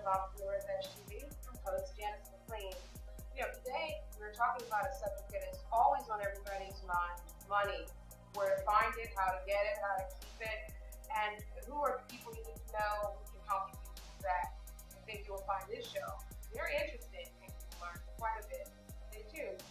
of Entrepreneurs SUV. I'm host Janice McLean. Today we're talking about a subject that is always on everybody's mind: money. Where to find it, how to get it, how to keep it, and who are the people you need to know who can help you do that. I think you'll find this show very interesting and you'll learn quite a bit. Stay tuned.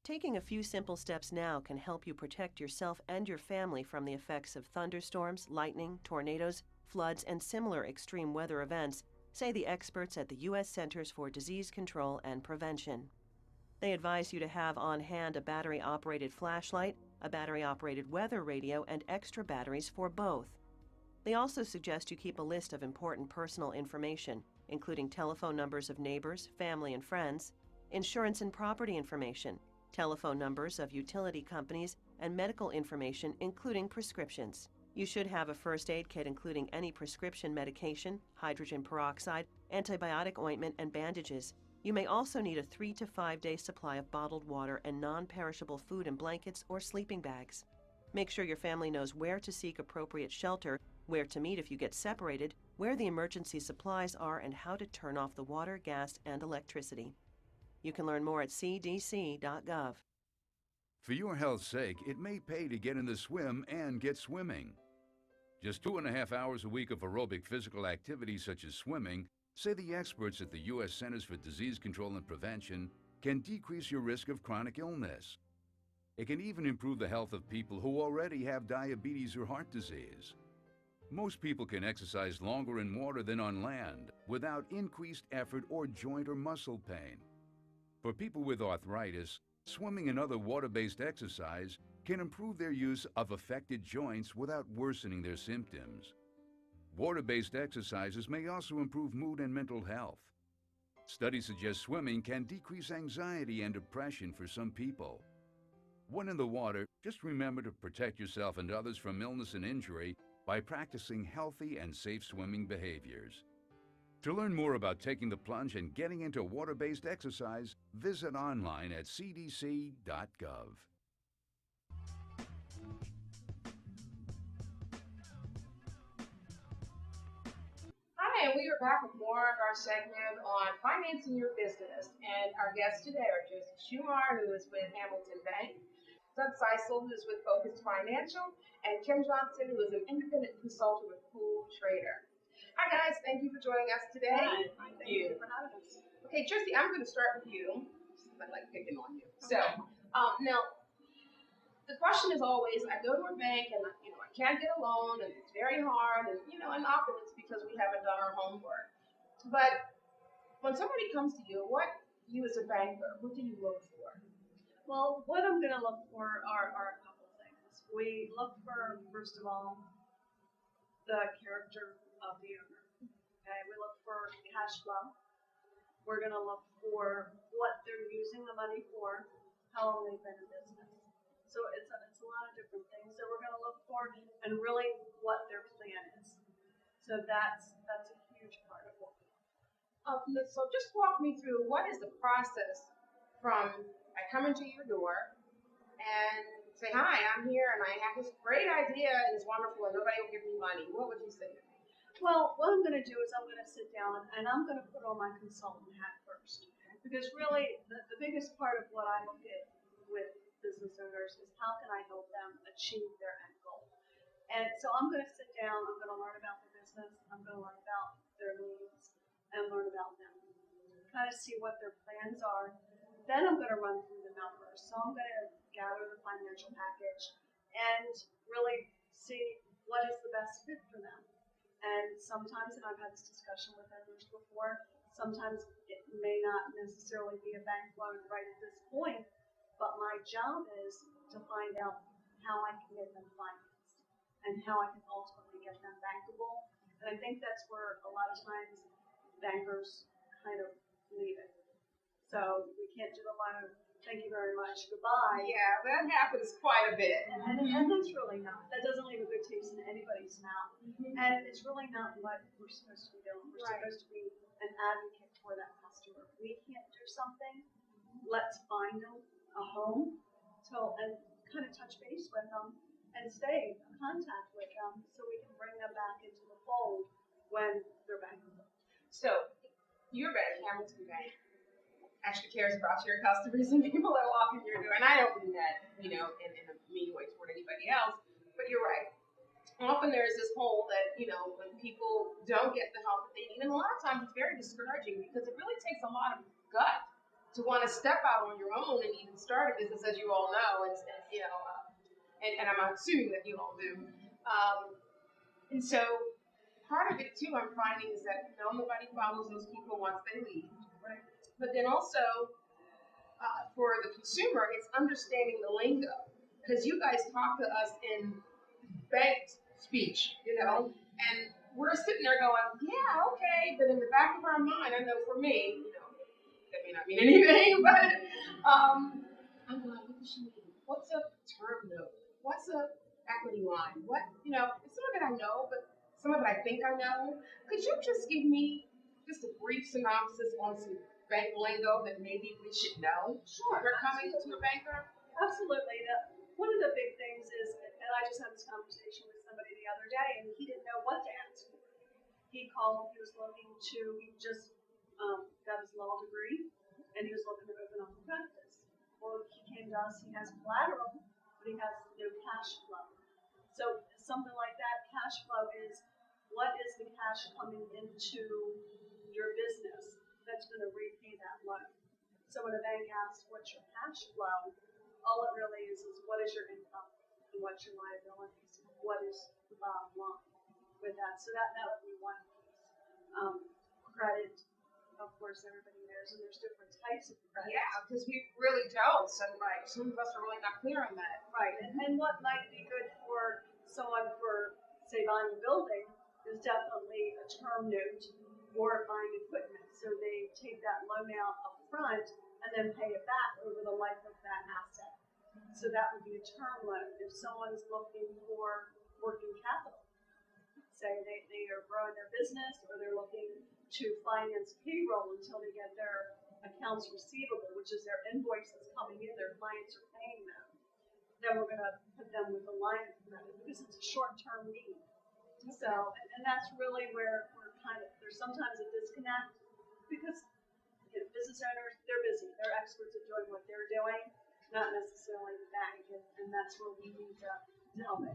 Taking a few simple steps now can help you protect yourself and your family from the effects of thunderstorms, lightning, tornadoes, floods, and similar extreme weather events, say the experts at the U.S. Centers for Disease Control and Prevention. They advise you to have on hand a battery-operated flashlight, a battery-operated weather radio, and extra batteries for both. They also suggest you keep a list of important personal information, including telephone numbers of neighbors, family, and friends, insurance and property information, telephone numbers of utility companies, and medical information, including prescriptions. You should have a first aid kit including any prescription medication, hydrogen peroxide, antibiotic ointment, and bandages. You may also need a 3 to 5 day supply of bottled water and non-perishable food and blankets or sleeping bags. Make sure your family knows where to seek appropriate shelter, where to meet if you get separated, where the emergency supplies are, and how to turn off the water, gas, and electricity. You can learn more at cdc.gov. For your health's sake, it may pay to get in the swim and get swimming. Just 2.5 hours a week of aerobic physical activity such as swimming, say the experts at the U.S. Centers for Disease Control and Prevention, can decrease your risk of chronic illness. It can even improve the health of people who already have diabetes or heart disease. Most people can exercise longer in water than on land without increased effort or joint or muscle pain. For people with arthritis, swimming and other water-based exercise can improve their use of affected joints without worsening their symptoms. Water-based exercises may also improve mood and mental health. Studies suggest swimming can decrease anxiety and depression for some people. When in the water, just remember to protect yourself and others from illness and injury by practicing healthy and safe swimming behaviors. To learn more about taking the plunge and getting into water-based exercise, visit online at cdc.gov. Hi, and we are back with more of our segment on financing your business. And our guests today are Joseph Schumar, who is with Hamilton Bank, Doug Seisel, who is with Focused Financial, and Kim Johnson, who is an independent consultant with Pool Trader. Hi, guys. Thank you for joining us today. Hi, thank you for having us. Okay, Josie, I'm going to start with you. I like picking on you. So, now, the question is always, I go to a bank and I can't get a loan, and it's very hard, and often it's because we haven't done our homework. But when somebody comes to you, you as a banker, what do you look for? Well, what I'm going to look for are a couple things. We look for, first of all, the character of the owner. Okay, we look for cash flow. We're going to look for what they're using the money for, how long they've been in business. So it's a lot of different things that we're going to look for, and really what their plan is. So that's a huge part of what we look for. So just walk me through, what is the process from I come into your door and say, hi, I'm here and I have this great idea and it's wonderful and nobody will give me money. What would you say to me? Well, what I'm going to do is I'm going to sit down and I'm going to put on my consultant hat first. Because really, the biggest part of what I look at with business owners is how can I help them achieve their end goal. And so I'm going to sit down, I'm going to learn about the business, I'm going to learn about their needs, and learn about them. Kind of see what their plans are. Then I'm going to run through the numbers. So I'm going to gather the financial package and really see what is the best fit for them. And sometimes, and I've had this discussion with others before, sometimes it may not necessarily be a bank loan right at this point, but my job is to find out how I can get them financed and how I can ultimately get them bankable. And I think that's where a lot of times bankers kind of leave it. So we can't do a lot of thank you very much, goodbye. Yeah, that happens quite a bit. And that's really not, that doesn't leave a good taste in anybody's mouth. And it's really not what we're supposed to be doing. We're Right. supposed to be an advocate for that customer. If we can't do something, let's find them a home and kind of touch base with them and stay in contact with them so we can bring them back into the fold when they're bankrupt. So, your bank, Hamilton Bank, actually cares about your customers and people that walk in your door. And I don't mean that, in a mean way toward anybody else, but you're right. Often there's this hole that, when people don't get the help that they need, and a lot of times it's very discouraging because it really takes a lot of gut to want to step out on your own and even start a business, as you all know, and I'm assuming that you all do. And so part of it too, I'm finding, is that nobody follows those people once they leave. Right. But then also, for the consumer, it's understanding the lingo. Because you guys talk to us in bank speech, and we're sitting there going, yeah, okay, but in the back of our mind, I know for me, that may not mean anything, but I'm going, what does she mean? What's a term note? What's a equity line? Some of it I know, but some of it I think I know. Could you just give me just a brief synopsis on some bank lingo that maybe we should know? Sure. We're coming to a banker. Absolutely. One of the big things is, and I just had this conversation with somebody the other day, and he didn't know what to ask for. He called, he just got his law degree, and he was looking to open up a practice. Well, he came to us, he has collateral, but he has no cash flow. So something like that, cash flow is, what is the cash coming into your business that's going to repay that loan? So when a bank asks, what's your cash flow? All it really is what is your income and what's your liabilities? What is the bottom line with that? So that would be one piece. Credit, of course, everybody knows, and there's different types of credit. Yeah, because we really don't. Some of us are really not clear on that. Right, and what might be good for someone for, say, buying a building is definitely a term note or buying equipment. So they take that loan out up front and then pay it back over the life of that asset. So that would be a term loan. If someone's looking for working capital, say they are growing their business or they're looking to finance payroll until they get their accounts receivable, which is their invoices coming in, their clients are paying them, then we're going to put them with a line of credit because it's a short-term need. So, and that's really where we're there's sometimes a disconnect because business owners, they're busy. They're experts at doing what they're doing, not necessarily the bank, and that's where we need to help it.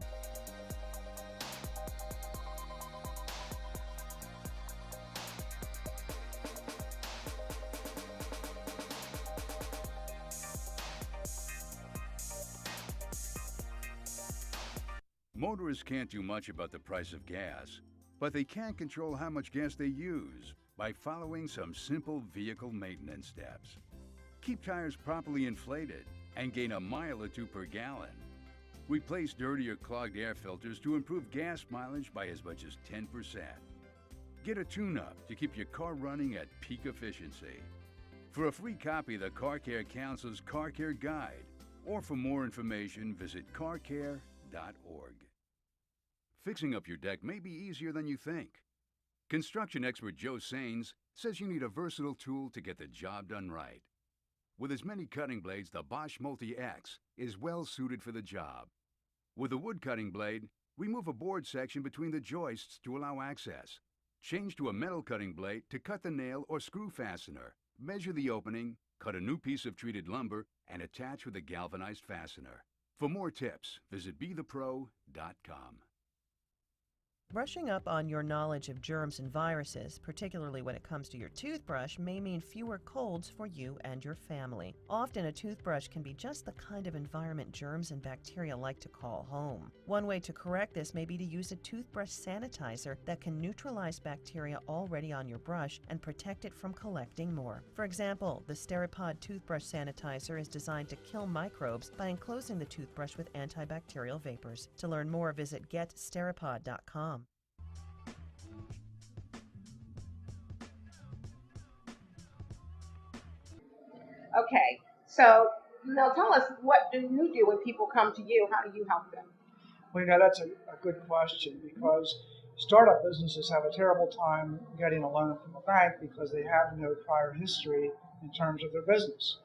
Motorists can't do much about the price of gas, but they can control how much gas they use by following some simple vehicle maintenance steps. Keep tires properly inflated and gain a mile or two per gallon. Replace dirty or clogged air filters to improve gas mileage by as much as 10%. Get a tune-up to keep your car running at peak efficiency. For a free copy of the Car Care Council's Car Care Guide, or for more information, visit carcare.org. Fixing up your deck may be easier than you think. Construction expert Joe Sains says you need a versatile tool to get the job done right. With its many cutting blades, the Bosch Multi-X is well suited for the job. With a wood cutting blade, remove a board section between the joists to allow access. Change to a metal cutting blade to cut the nail or screw fastener. Measure the opening, cut a new piece of treated lumber, and attach with a galvanized fastener. For more tips, visit BeThePro.com. Brushing up on your knowledge of germs and viruses, particularly when it comes to your toothbrush, may mean fewer colds for you and your family. Often a toothbrush can be just the kind of environment germs and bacteria like to call home. One way to correct this may be to use a toothbrush sanitizer that can neutralize bacteria already on your brush and protect it from collecting more. For example, the Steripod toothbrush sanitizer is designed to kill microbes by enclosing the toothbrush with antibacterial vapors. To learn more, visit getsteripod.com. Okay, so Now tell us, what do you do when people come to you? How do you help them? Well, that's a good question, because startup businesses have a terrible time getting a loan from a bank because they have no prior history in terms of their business.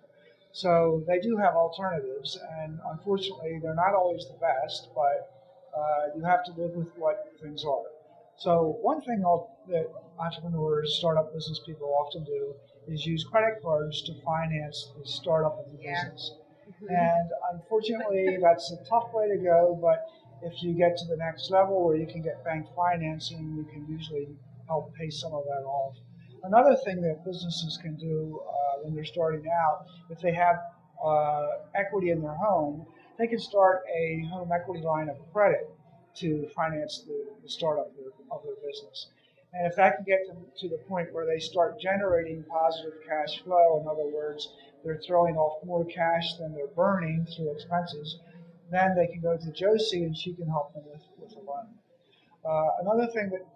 So they do have alternatives, and unfortunately, they're not always the best, but you have to live with what things are. So one thing that entrepreneurs, startup business people often do is use credit cards to finance the startup of the business. And unfortunately, that's a tough way to go, but if you get to the next level where you can get bank financing, you can usually help pay some of that off. Another thing that businesses can do when they're starting out, if they have equity in their home, they can start a home equity line of credit to finance the startup of their business. And if that can get them to the point where they start generating positive cash flow, in other words, they're throwing off more cash than they're burning through expenses, then they can go to Josie and she can help them with a loan. Another thing that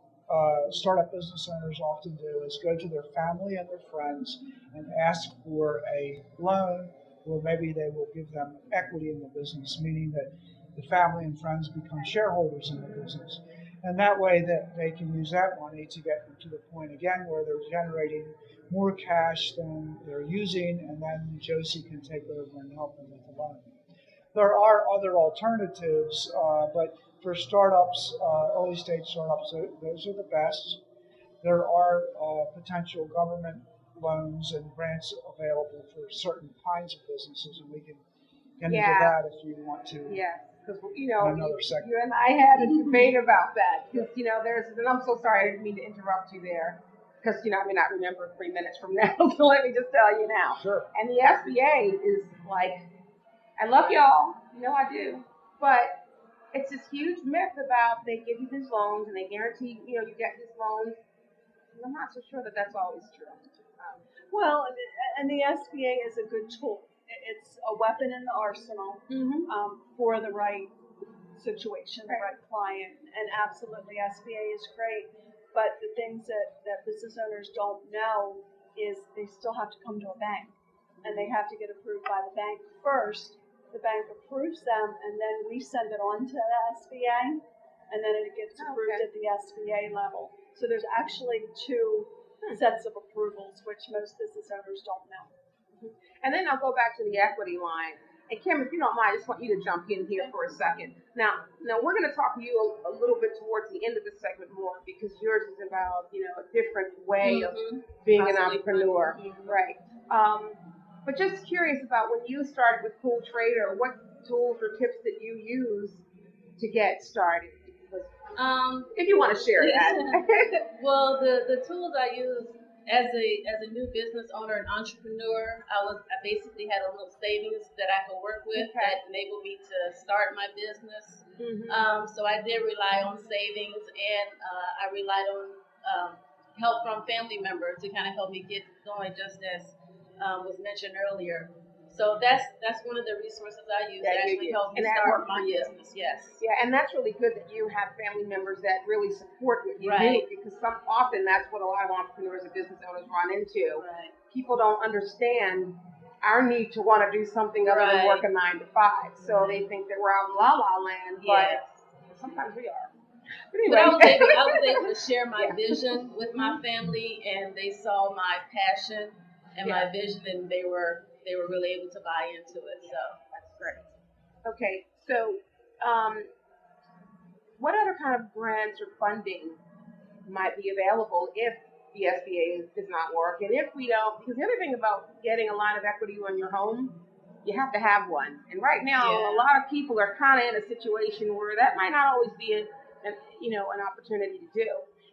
startup business owners often do is go to their family and their friends and ask for a loan, or maybe they will give them equity in the business, meaning that the family and friends become shareholders in the business. And that way that they can use that money to get them to the point again where they're generating more cash than they're using, and then Josie can take over and help them with the loan. There are other alternatives, but for startups, early stage startups, those are the best. There are potential government loans and grants available for certain kinds of businesses, and we can get into that if you want to. Yeah, because you and I had a debate about that. Because and I'm so sorry, I didn't mean to interrupt you there. Because I may not remember 3 minutes from now, so let me just tell you now. Sure. And the SBA is like, I love y'all, I do, but it's this huge myth about they give you these loans and they guarantee you get these loans. And I'm not so sure that that's always true. Well, and the SBA is a good tool. It's a weapon in the arsenal for the right situation, the right client, and absolutely SBA is great. But the things that business owners don't know is they still have to come to a bank, and they have to get approved by the bank first. The bank approves them, and then we send it on to the SBA, and then it gets approved at the SBA level. So there's actually two sets of approvals, which most business owners don't know. And then I'll go back to the equity line. And Kim, if you don't mind, I just want you to jump in here for a second. Now we're going to talk to you a little bit towards the end of the segment more, because yours is about, a different way of being an entrepreneur. Right. But just curious about when you started with Cool Trader, what tools or tips that you use to get started? If you want to share that. Well, the tools I use as a new business owner and entrepreneur, I basically had a little savings that I could work with that enabled me to start my business. So I did rely on savings, and I relied on help from family members to kind of help me get going, just as was mentioned earlier. So that's one of the resources I use that actually helped me start my business. Yes. Yeah, and that's really good that you have family members that really support what you do, because often that's what a lot of entrepreneurs and business owners run into. Right. People don't understand our need to want to do something other than work a 9 to 5. So they think that we're out in la land, but sometimes we are. But anyway. But I was able to share my vision with my family, and they saw my passion and my vision, and they were really able to buy into it. So that's great. Okay, so what other kind of grants or funding might be available if the SBA does not work? And if we don't, because the other thing about getting a line of equity on your home, you have to have one. And right now, a lot of people are kind of in a situation where that might not always be an opportunity to do.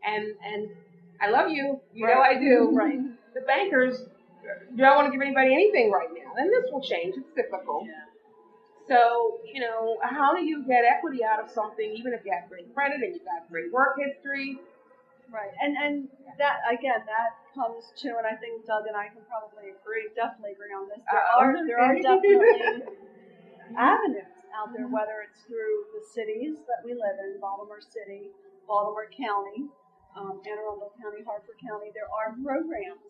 And I love you. You know I do. Right. The bankers don't want to give anybody anything right now. And this will change. It's cyclical. Yeah. So, how do you get equity out of something, even if you have great credit and you've got great work history? Right. And that, again, that comes to, and I think Doug and I can definitely agree on this. There are definitely avenues out there, whether it's through the cities that we live in, Baltimore City, Baltimore County, Anne Arundel County, Hartford County. There are programs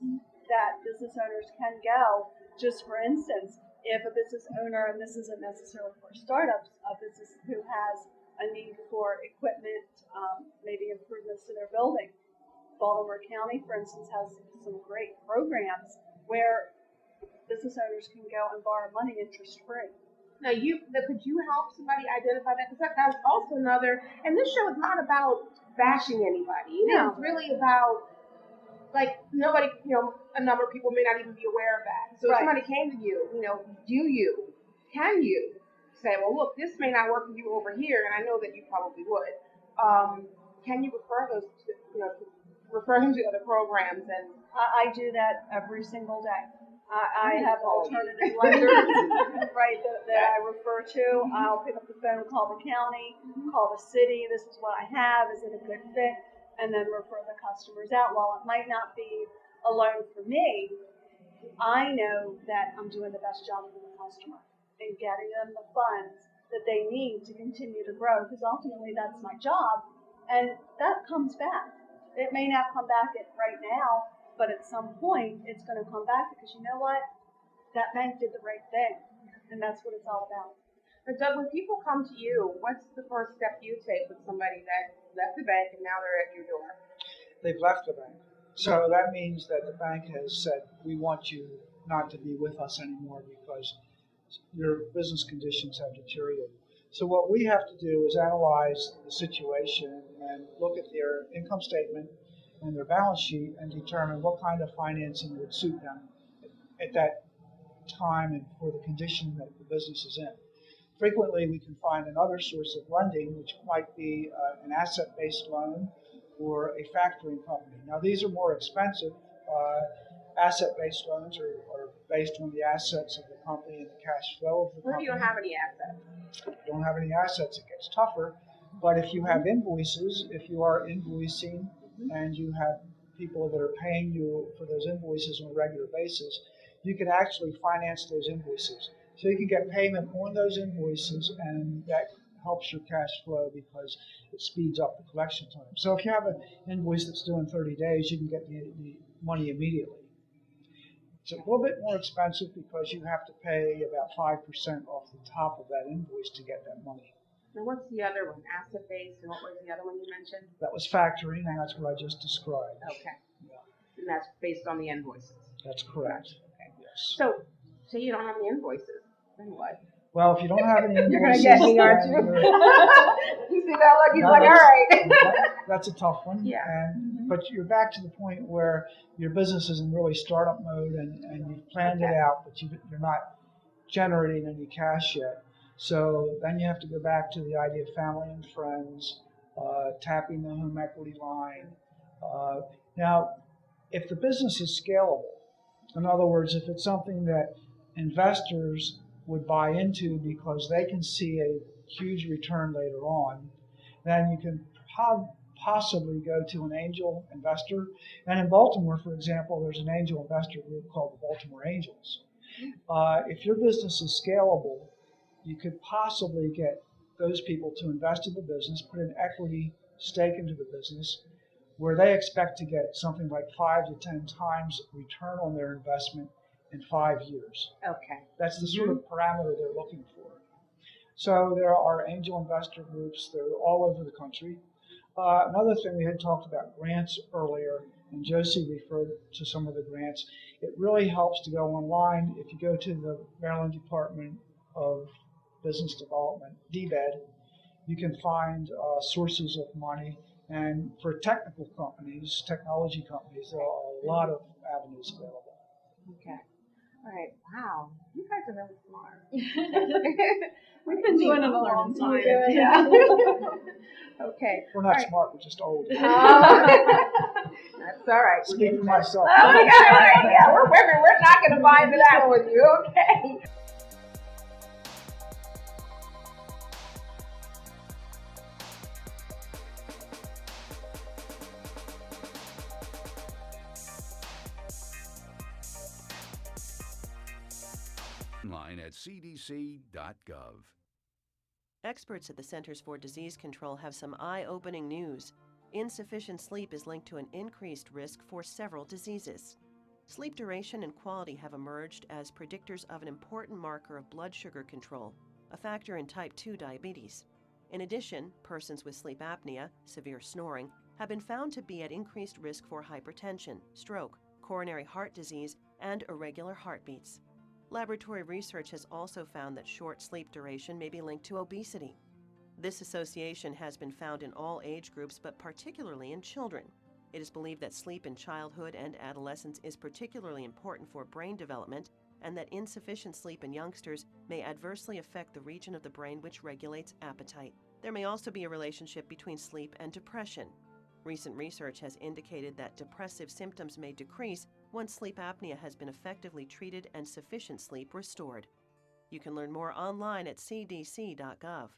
that business owners can go. Just for instance, if a business owner, and this isn't necessarily for startups, a business who has a need for equipment, maybe improvements to their building. Baltimore County, for instance, has some great programs where business owners can go and borrow money interest free. Now, could you help somebody identify that? Because that's also another. And this show is not about bashing anybody. No. It's really about, like, nobody, a number of people may not even be aware of that. So if Right. somebody came to you, can you say, well, look, this may not work for you over here, and I know that you probably would. Can you refer those to, refer them to other programs? And I do that every single day. I I'm have gonna call you. alternative lenders, right, that I refer to. I'll pick up the phone, call the county, call the city. This is what I have. Is it a good fit? And then refer the customers out. While it might not be a loan for me, I know that I'm doing the best job for the customer and getting them the funds that they need to continue to grow, because ultimately that's my job, and that comes back. It may not come back right now, but at some point it's going to come back, because you know what? That bank did the right thing, and that's what it's all about. But Doug, when people come to you, what's the first step you take with somebody that left the bank and now they're at your door? They've left the bank. So that means that the bank has said, we want you not to be with us anymore because your business conditions have deteriorated. So what we have to do is analyze the situation and look at their income statement and their balance sheet and determine what kind of financing would suit them at that time and for the condition that the business is in. Frequently, we can find another source of lending, which might be an asset-based loan or a factoring company. Now, these are more expensive. Asset-based loans are based on the assets of the company and the cash flow of the What if company. you don't have any assets? If you don't have any assets, it gets tougher. But if you have invoices, if you are invoicing and you have people that are paying you for those invoices on a regular basis, you can actually finance those invoices. So you can get payment on those invoices, and that helps your cash flow because it speeds up the collection time. So if you have an invoice that's due in 30 days, you can get the money immediately. It's a little bit more expensive because you have to pay about 5% off the top of that invoice to get that money. Now, what's the other one? Asset-based, and what was the other one you mentioned? That was factoring, and that's what I just described. Okay. Yeah, And that's based on the invoices. that's correct. Okay. Yes. So you don't have any invoices. Then what? Well, if you don't have any invoices, You're gonna get me, aren't you? then You see that look? He's No, like, all right. that's a tough one. Yeah. But you're back to the point where your business is in really startup mode and you've planned it out, but you're not generating any cash yet. So then you have to go back to the idea of family and friends, tapping the home equity line. Now, if the business is scalable, in other words, if it's something that investors would buy into because they can see a huge return later on, then you can possibly go to an angel investor. And in Baltimore, for example, there's an angel investor group called the Baltimore Angels. If your business is scalable, you could possibly get those people to invest in the business, put an equity stake into the business, where they expect to get something like 5 to 10 times return on their investment in 5 years. Okay. That's the sort of parameter they're looking for. So there are angel investor groups. They're all over the country. Another thing, we had talked about grants earlier, and Josie referred to some of the grants. It really helps to go online. If you go to the Maryland Department of Business Development, DBED, you can find sources of money. And for technical companies, technology companies, there are a lot of avenues available. Okay. All right. Wow. You guys are really smart. We've been doing it a long time. Yeah. Okay. We're not All right. smart, we're just old. That's all right. We're Speak getting for there. myself. Oh my God, all right. Yeah, we're women. We're not going to buy into that with you. Okay. Online at cdc.gov. Experts at the Centers for Disease Control have some eye-opening news. Insufficient sleep is linked to an increased risk for several diseases. sleep duration and quality have emerged as predictors of an important marker of blood sugar control, a factor in type 2 diabetes. In addition, persons with sleep apnea, severe snoring, have been found to be at increased risk for hypertension, stroke, coronary heart disease, and irregular heartbeats. Laboratory research has also found that short sleep duration may be linked to obesity. This association has been found in all age groups, but particularly in children. It is believed that sleep in childhood and adolescence is particularly important for brain development, and that insufficient sleep in youngsters may adversely affect the region of the brain which regulates appetite. There may also be a relationship between sleep and depression. Recent research has indicated that depressive symptoms may decrease once sleep apnea has been effectively treated and sufficient sleep restored. You can learn more online at cdc.gov.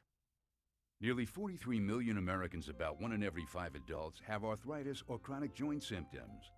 Nearly 43 million Americans, about 1 in every 5 adults, have arthritis or chronic joint symptoms.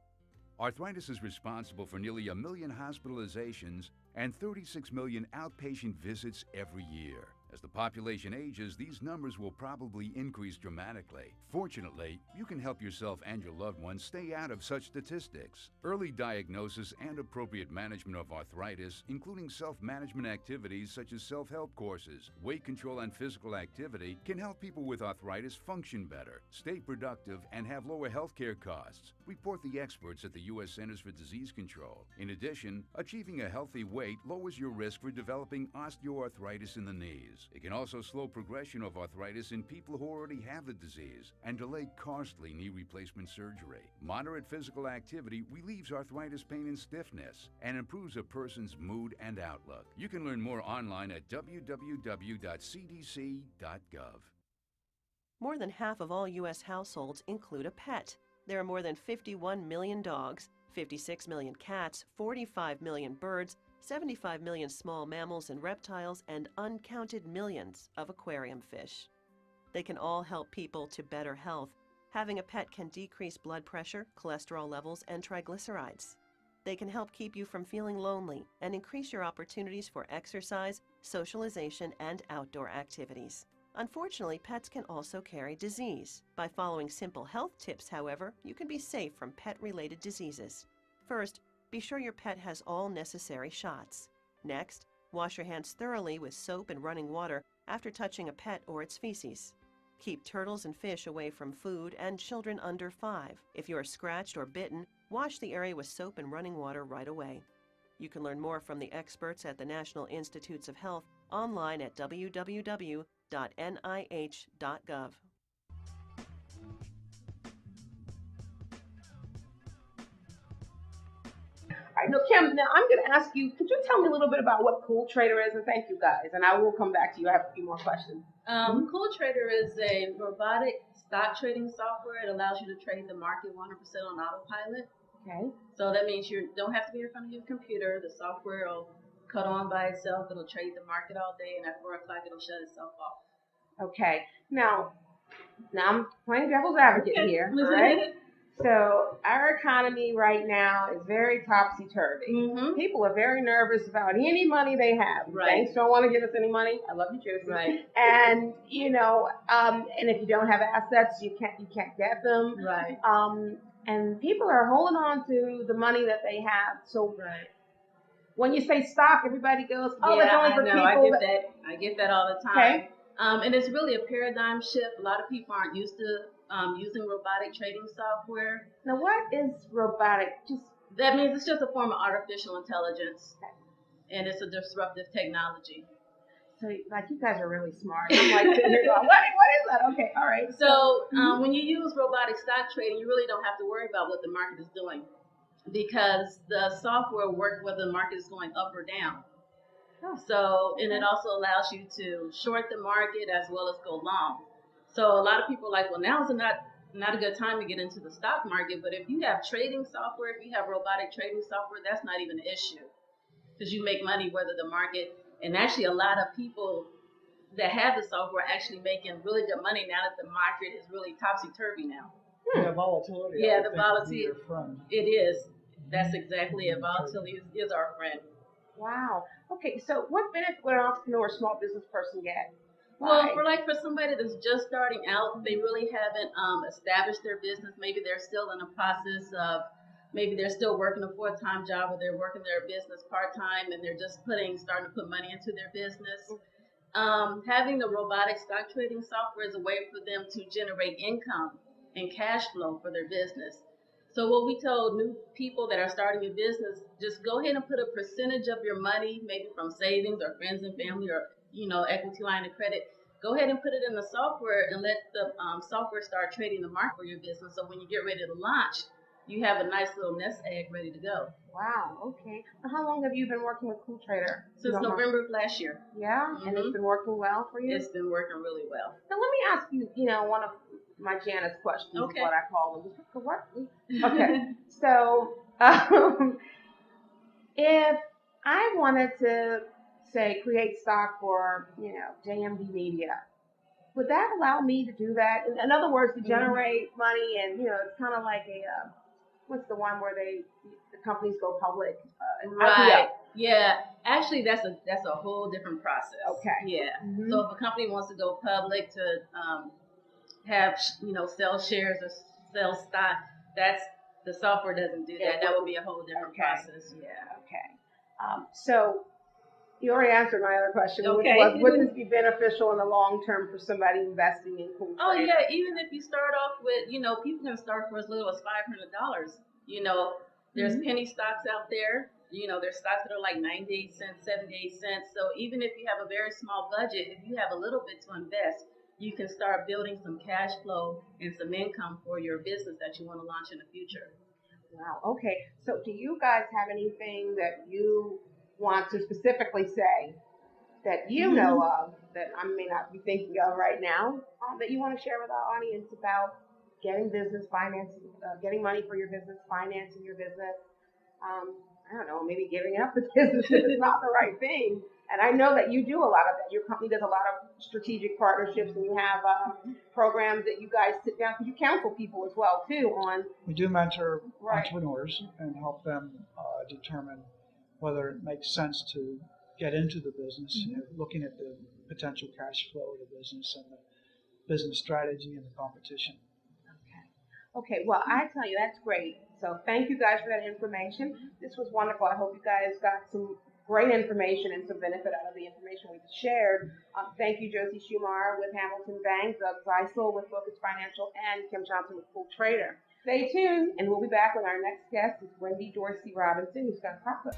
Arthritis is responsible for nearly 1 million hospitalizations and 36 million outpatient visits every year. As the population ages, these numbers will probably increase dramatically. Fortunately, you can help yourself and your loved ones stay out of such statistics. Early diagnosis and appropriate management of arthritis, including self-management activities such as self-help courses, weight control, and physical activity, can help people with arthritis function better, stay productive, and have lower healthcare costs. Report the experts at the U.S. Centers for Disease Control. In addition, achieving a healthy weight lowers your risk for developing osteoarthritis in the knees. It can also slow progression of arthritis in people who already have the disease and delay costly knee replacement surgery. Moderate physical activity relieves arthritis pain and stiffness and improves a person's mood and outlook. You can learn more online at www.cdc.gov. More than half of all U.S. households include a pet. There are more than 51 million dogs, 56 million cats, 45 million birds, 75 million small mammals and reptiles, and uncounted millions of aquarium fish. They can all help people to better health. Having a pet can decrease blood pressure, cholesterol levels, and triglycerides. They can help keep you from feeling lonely and increase your opportunities for exercise, socialization, and outdoor activities. Unfortunately, pets can also carry disease. By following simple health tips, however, you can be safe from pet-related diseases. First, be sure your pet has all necessary shots. Next, wash your hands thoroughly with soap and running water after touching a pet or its feces. Keep turtles and fish away from food and children under 5. If you are scratched or bitten, wash the area with soap and running water right away. You can learn more from the experts at the National Institutes of Health online at www.nih.gov. All right, now Kim, now I'm going to ask you, could you tell me a little bit about what Cool Trader is? And thank you guys, and I will come back to you. I have a few more questions. Cool Trader is a robotic stock trading software. It allows you to trade the market 100% on autopilot. Okay. So that means you don't have to be in front of your computer. The software will cut on by itself. It'll trade the market all day, and at 4 o'clock, it'll shut itself off. Okay. Now I'm playing devil's advocate here, all right? So our economy right now is very topsy-turvy. Mm-hmm. People are very nervous about any money they have. Right. Banks don't want to give us any money. I love you, Josie. Right. And and if you don't have assets, you can't get them. Right. And people are holding on to the money that they have. So right. When you say stock, everybody goes, "Oh, yeah, that's only for people." I get that all the time. Okay. And it's really a paradigm shift. A lot of people aren't used to using robotic trading software. Now, what is robotic? That means it's just a form of artificial intelligence, and it's a disruptive technology. So, like, you guys are really smart. I'm like sitting here going, what is that? Okay, all right. So, when you use robotic stock trading, you really don't have to worry about what the market is doing, because the software works whether the market is going up or down. Oh. So, and it also allows you to short the market as well as go long. So a lot of people are like, well, now is not a good time to get into the stock market. But if you have trading software, if you have robotic trading software, that's not even an issue, because you make money whether the market, and actually a lot of people that have the software are actually making really good money now that the market is really topsy-turvy now. Yeah, volatility. Yeah, the volatility. Your friend. It is. That's exactly it. Volatility is our friend. Wow. Okay, so what benefit would an entrepreneur or small business person get? Well, for somebody that's just starting out, they really haven't established their business. Maybe they're still in the process of maybe they're still working a full-time job or they're working their business part-time and they're just starting to put money into their business. Having the robotic stock trading software is a way for them to generate income and cash flow for their business. So what we told new people that are starting a business, just go ahead and put a percentage of your money, maybe from savings or friends and family or, equity line of credit. Go ahead and put it in the software and let the software start trading the market for your business. So when you get ready to launch, you have a nice little nest egg ready to go. Wow, okay. Now, how long have you been working with Cool Trader? Since November of last year. Yeah, and it's been working well for you? It's been working really well. Now let me ask you, one of my Janice questions, Okay. what I call them. What? Okay, so if I wanted to, say, create stock for, JMD Media, would that allow me to do that? In other words, to generate money, and it's kind of like what's the one where the companies go public? Right. Yeah. Actually, that's a whole different process. Okay. Yeah. So if a company wants to go public to have sell shares or sell stock, the software doesn't do that. That would be a whole different process. Yeah. Okay. So you already answered my other question. Okay. Would this be beneficial in the long term for somebody investing in Cool Trader? Oh yeah. Even if you start off with, people can start for as little as $500. There's penny stocks out there. There's stocks that are like 98 cents, 78 cents. So even if you have a very small budget, if you have a little bit to invest, you can start building some cash flow and some income for your business that you want to launch in the future. Wow. Okay. So do you guys have anything that you want to specifically say that you know of that I may not be thinking of right now that you want to share with our audience about getting business finance, getting money for your business, financing your business? I don't know, maybe giving up the business if it's not the right thing. And I know that you do a lot of that. Your company does a lot of strategic partnerships, and you have programs that you guys sit down, because you counsel people as well, too, on. We do mentor entrepreneurs and help them determine whether it makes sense to get into the business, looking at the potential cash flow of the business and the business strategy and the competition. Okay, well, I tell you, that's great. So thank you guys for that information. This was wonderful. I hope you guys got some great information and some benefit out of the information we've shared. Thank you, Josie Schumacher with Hamilton Bank, Doug Zeisel with Focus Financial, and Kim Johnson with Cool Trader. Stay tuned, and we'll be back with our next guest, is Wendy Dorsey Robinson, who's going to talk about